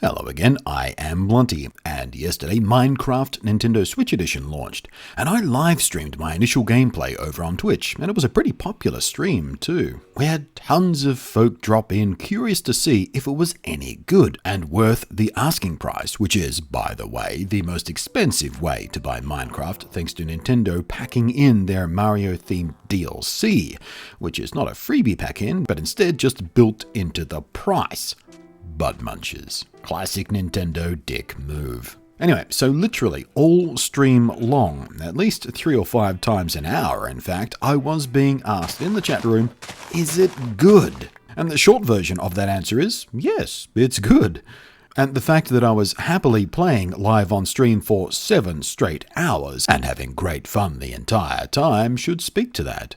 Hello again, I am Blunty, and yesterday Minecraft Nintendo Switch Edition launched, and I live streamed my initial gameplay over on Twitch, and it was a pretty popular stream too. We had tons of folk drop in curious to see if it was any good and worth the asking price, which is, by the way, the most expensive way to buy Minecraft thanks to Nintendo packing in their Mario-themed DLC, which is not a freebie pack-in, but instead just built into the price. Bud munches. Classic Nintendo dick move. Anyway, so literally all stream long, at least 3 or 5 times an hour in fact, I was being asked in the chat room, is it good? And the short version of that answer is, yes, it's good. And the fact that I was happily playing live on stream for 7 straight hours and having great fun the entire time should speak to that.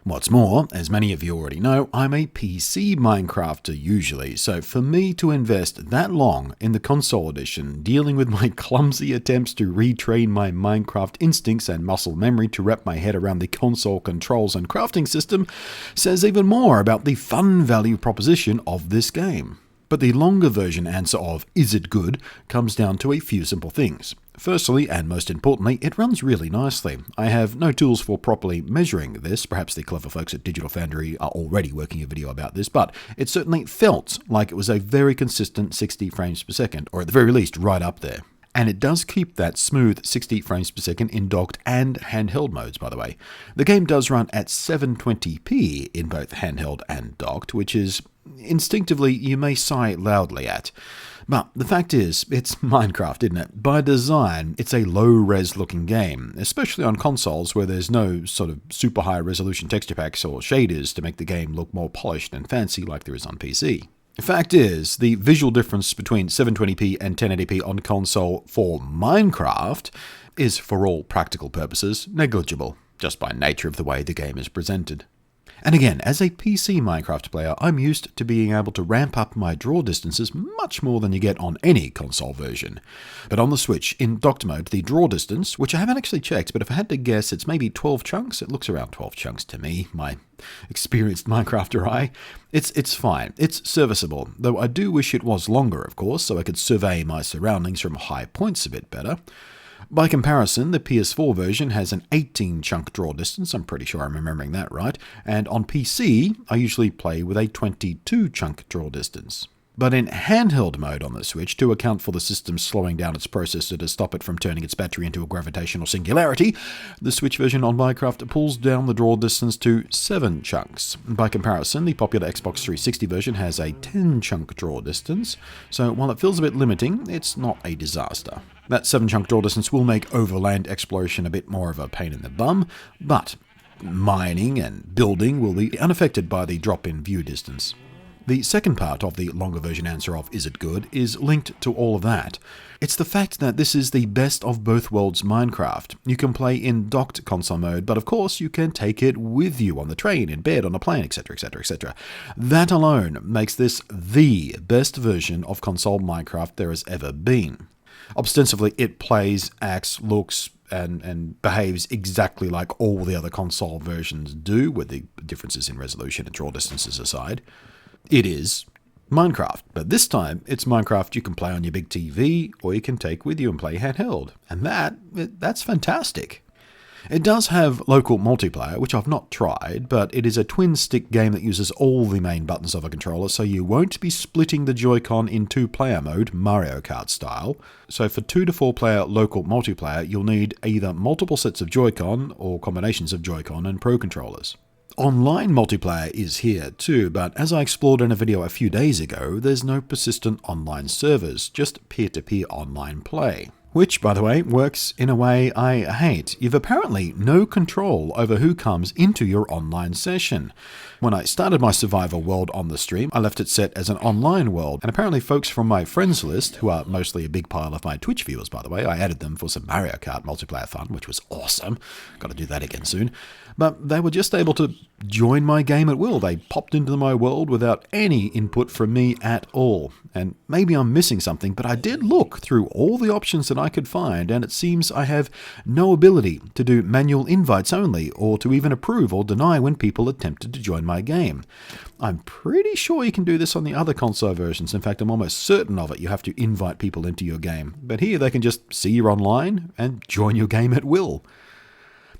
What's more, as many of you already know, I'm a PC Minecrafter usually, so for me to invest that long in the console edition, dealing with my clumsy attempts to retrain my Minecraft instincts and muscle memory to wrap my head around the console controls and crafting system, says even more about the fun value proposition of this game. But the longer version answer of is it good comes down to a few simple things. Firstly, and most importantly, it runs really nicely. I have no tools for properly measuring this, perhaps the clever folks at Digital Foundry are already working a video about this, but it certainly felt like it was a very consistent 60 frames per second, or at the very least right up there. And it does keep that smooth 60 frames per second in docked and handheld modes, by the way. The game does run at 720p in both handheld and docked, which is instinctively you may sigh loudly at. But the fact is, it's Minecraft, isn't it? By design, it's a low-res looking game, especially on consoles where there's no sort of super high resolution texture packs or shaders to make the game look more polished and fancy like there is on PC. The fact is, the visual difference between 720p and 1080p on console for Minecraft is, for all practical purposes, negligible, just by nature of the way the game is presented. And again, as a PC Minecraft player, I'm used to being able to ramp up my draw distances much more than you get on any console version. But on the Switch, in docked mode, the draw distance, which I haven't actually checked, but if I had to guess, it's maybe 12 chunks. It looks around 12 chunks to me, my experienced Minecrafter eye. It's fine. It's serviceable, though I do wish it was longer, of course, so I could survey my surroundings from high points a bit better. By comparison, the PS4 version has an 18-chunk draw distance, I'm pretty sure I'm remembering that right, and on PC, I usually play with a 22-chunk draw distance. But in handheld mode on the Switch, to account for the system slowing down its processor to stop it from turning its battery into a gravitational singularity, the Switch version on Minecraft pulls down the draw distance to 7 chunks. By comparison, the popular Xbox 360 version has a 10-chunk draw distance, so while it feels a bit limiting, it's not a disaster. That 7-chunk draw distance will make overland exploration a bit more of a pain in the bum, but mining and building will be unaffected by the drop in view distance. The second part of the longer version answer of is it good is linked to all of that. It's the fact that this is the best of both worlds Minecraft. You can play in docked console mode, but of course you can take it with you on the train, in bed, on a plane, etc, etc, etc. That alone makes this the best version of console Minecraft there has ever been. Ostensibly, it plays, acts, looks, and behaves exactly like all the other console versions do, with the differences in resolution and draw distances aside. It is Minecraft, but this time it's Minecraft you can play on your big TV, or you can take with you and play handheld, and that's fantastic. It does have local multiplayer, which I've not tried, but it is a twin-stick game that uses all the main buttons of a controller, so you won't be splitting the Joy-Con in 2-player mode, Mario Kart style. So for 2 to 4 player local multiplayer, you'll need either multiple sets of Joy-Con or combinations of Joy-Con and Pro controllers. Online multiplayer is here too, but as I explored in a video a few days ago, there's no persistent online servers, just peer-to-peer online play. Which, by the way, works in a way I hate. You've apparently no control over who comes into your online session. When I started my survival world on the stream, I left it set as an online world, and apparently folks from my friends list, who are mostly a big pile of my Twitch viewers, by the way, I added them for some Mario Kart multiplayer fun, which was awesome. Got to do that again soon. But they were just able to join my game at will. They popped into my world without any input from me at all. And maybe I'm missing something, but I did look through all the options that I could find, and it seems I have no ability to do manual invites only, or to even approve or deny when people attempted to join my game. I'm pretty sure you can do this on the other console versions. In fact, I'm almost certain of it. You have to invite people into your game. But here they can just see you're online and join your game at will.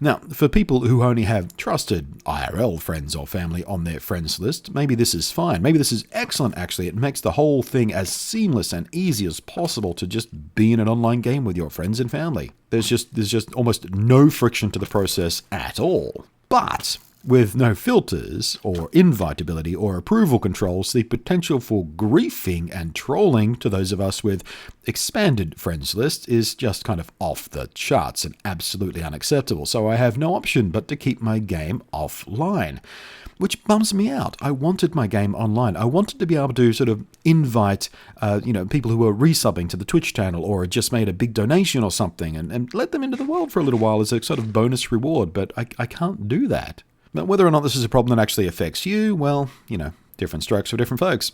Now, for people who only have trusted IRL friends or family on their friends list, maybe this is fine. Maybe this is excellent, actually. It makes the whole thing as seamless and easy as possible to just be in an online game with your friends and family. There's just almost no friction to the process at all. But with no filters or invitability or approval controls, the potential for griefing and trolling to those of us with expanded friends lists is just kind of off the charts and absolutely unacceptable. So I have no option but to keep my game offline, which bums me out. I wanted my game online. I wanted to be able to sort of invite people who are resubbing to the Twitch channel or just made a big donation or something and let them into the world for a little while as a sort of bonus reward, but I can't do that. But whether or not this is a problem that actually affects you, well, different strokes for different folks.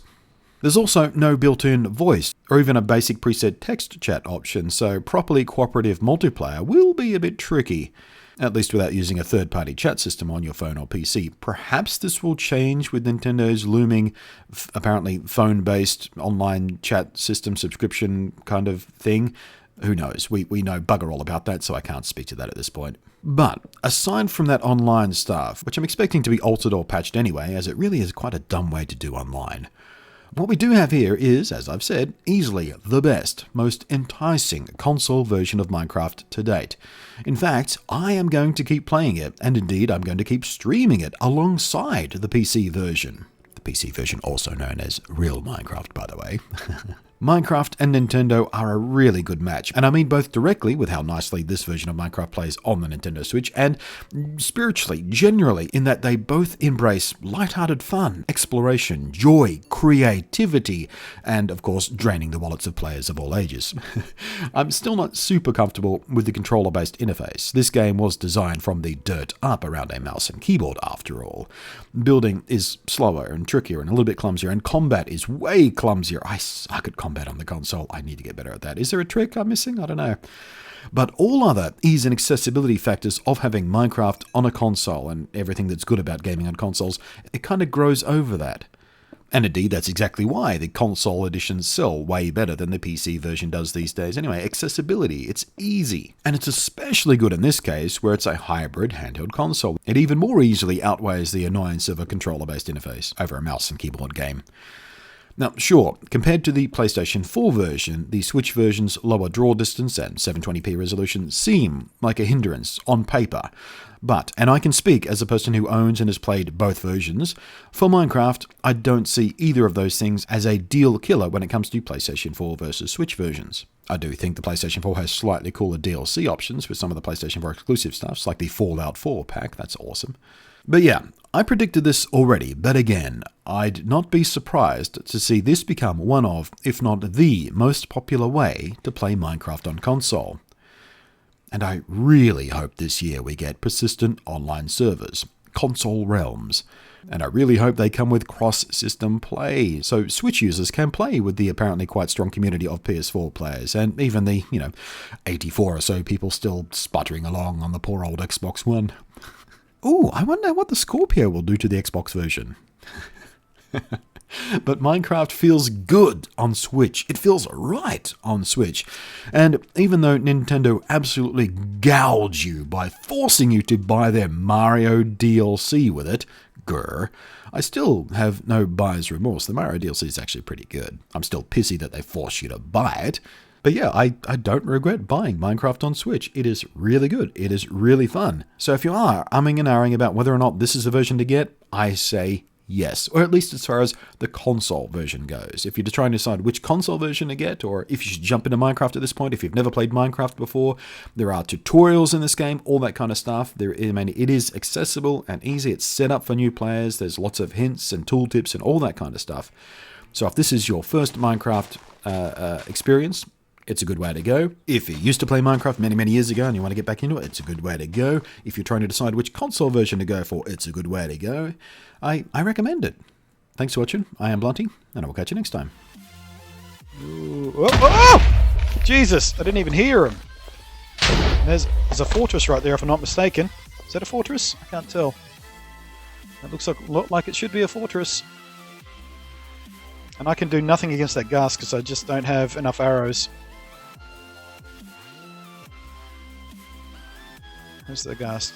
There's also no built-in voice or even a basic preset text chat option, so properly cooperative multiplayer will be a bit tricky, at least without using a third-party chat system on your phone or PC. Perhaps this will change with Nintendo's looming, apparently phone-based online chat system subscription kind of thing. Who knows? We know bugger all about that, so I can't speak to that at this point. But aside from that online stuff, which I'm expecting to be altered or patched anyway, as it really is quite a dumb way to do online, what we do have here is, as I've said, easily the best, most enticing console version of Minecraft to date. In fact, I am going to keep playing it, and indeed I'm going to keep streaming it alongside the PC version. The PC version also known as Real Minecraft, by the way. Minecraft and Nintendo are a really good match, and I mean both directly with how nicely this version of Minecraft plays on the Nintendo Switch, and spiritually, generally, in that they both embrace lighthearted fun, exploration, joy, creativity, and of course, draining the wallets of players of all ages. I'm still not super comfortable with the controller-based interface. This game was designed from the dirt up around a mouse and keyboard, after all. Building is slower and trickier and a little bit clumsier, and combat is way clumsier. I suck at combat on the console. I need to get better at that. Is there a trick I'm missing? I don't know. But all other ease and accessibility factors of having Minecraft on a console and everything that's good about gaming on consoles, it kind of grows over that. And indeed, that's exactly why the console editions sell way better than the PC version does these days. Anyway, accessibility, it's easy. And it's especially good in this case, where it's a hybrid handheld console. It even more easily outweighs the annoyance of a controller-based interface over a mouse and keyboard game. Now, sure, compared to the PlayStation 4 version, the Switch version's lower draw distance and 720p resolution seem like a hindrance on paper. But, and I can speak as a person who owns and has played both versions, for Minecraft, I don't see either of those things as a deal killer when it comes to PlayStation 4 versus Switch versions. I do think the PlayStation 4 has slightly cooler DLC options with some of the PlayStation 4 exclusive stuff, like the Fallout 4 pack. That's awesome. But yeah, I predicted this already, but again, I'd not be surprised to see this become one of, if not the most popular way to play Minecraft on console. And I really hope this year we get persistent online servers, console realms, and I really hope they come with cross-system play, so Switch users can play with the apparently quite strong community of PS4 players, and even the, 84 or so people still sputtering along on the poor old Xbox One. Ooh, I wonder what the Scorpio will do to the Xbox version. But Minecraft feels good on Switch. It feels right on Switch. And even though Nintendo absolutely gouge you by forcing you to buy their Mario DLC with it, grr, I still have no buyer's remorse. The Mario DLC is actually pretty good. I'm still pissy that they force you to buy it. But yeah, I don't regret buying Minecraft on Switch. It is really good. It is really fun. So if you are umming and ahhing about whether or not this is a version to get, I say yes, or at least as far as the console version goes. If you're trying to decide which console version to get, or if you should jump into Minecraft at this point, if you've never played Minecraft before, there are tutorials in this game, all that kind of stuff. It is accessible and easy. It's set up for new players. There's lots of hints and tooltips and all that kind of stuff. So if this is your first Minecraft experience, it's a good way to go. If you used to play Minecraft many years ago and you want to get back into it, it's a good way to go. If you're trying to decide which console version to go for, it's a good way to go. I recommend it. Thanks for watching. I am Blunty, and I will catch you next time. Oh! Jesus, I didn't even hear him. There's a fortress right there, if I'm not mistaken. Is that a fortress? I can't tell. It looks like it should be a fortress. And I can do nothing against that ghast because I just don't have enough arrows. Where's the ghast?